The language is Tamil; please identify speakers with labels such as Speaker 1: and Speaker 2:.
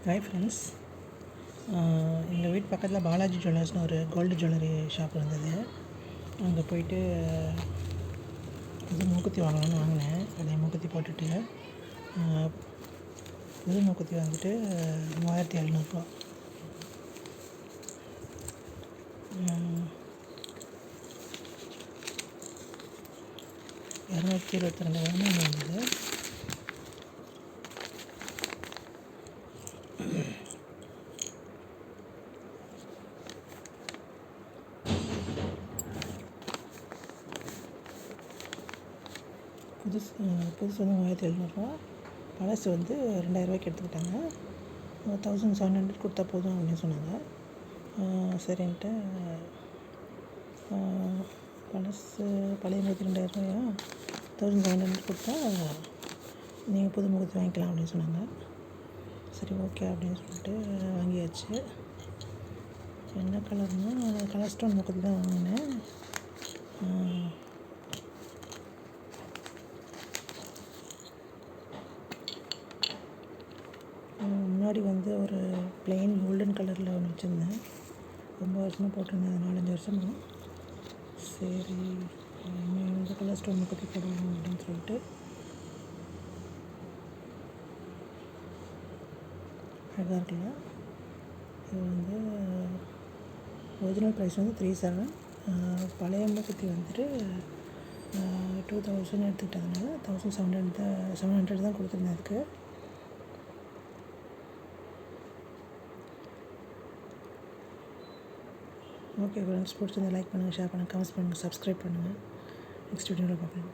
Speaker 1: Hi friends. எங்கள் வீட்டு பக்கத்தில் பாலாஜி ஜுவல்லர்ஸ்னு ஒரு கோல்டு ஜுவல்லரி ஷாப் இருந்தது. அங்கே போயிட்டு புது மூக்குத்தி வாங்கலாம்னு வாங்கினேன். அதை மூக்குத்தி போட்டுட்டு புது மூக்குத்தி வந்துட்டு 3700 222 கிராம் வந்தது. புதுசு வந்து 3700, பழசு வந்து 2000 எடுத்துக்கிட்டாங்க. 1700 கொடுத்தா போதும் அப்படின்னு சொன்னாங்க. சரின்ட்டு பழைய மூக்குத்தி 2000, 1700 கொடுத்தா நீங்கள் புது மூக்குத்தி வாங்கிக்கலாம் அப்படின்னு சொன்னாங்க. சரி, ஓகே அப்படின்னு சொல்லிட்டு வாங்கியாச்சு. என்ன கலர்னால் கலர் ஸ்டோன் மூக்குத்தி தான் வாங்கினேன். முன்னாடி வந்து ஒரு பிளெயின் கோல்டன் கலரில் ஒன்று வச்சுருந்தேன். ரொம்ப வருஷமாக போட்டிருந்தேன், 4-5 வருஷமாக. சரி, இந்த கலர் ஸ்டோன் மூக்குத்தி போடுவோம் அப்படின்னு சொல்லிட்டு அழகாக இருக்குல்ல. இது வந்து ஒரிஜினல் ப்ரைஸ் வந்து 3700. பழைய மூக்குத்தி வந்துட்டு 2000 எடுத்துக்கிட்டதுனால 1700 தான் கொடுத்துருந்தேன் அதுக்கு. ஓகே ஃப்ரெண்ட்ஸ், பிடிச்சிருந்தா லைக் பண்ணுங்கள், ஷேர் பண்ணுங்கள், கமெண்ட்ஸ் பண்ணுங்கள், சப்ஸ்கிரைப் பண்ணுங்கள். நெக்ஸ்ட் வீடியோவில் பார்க்கலாம்.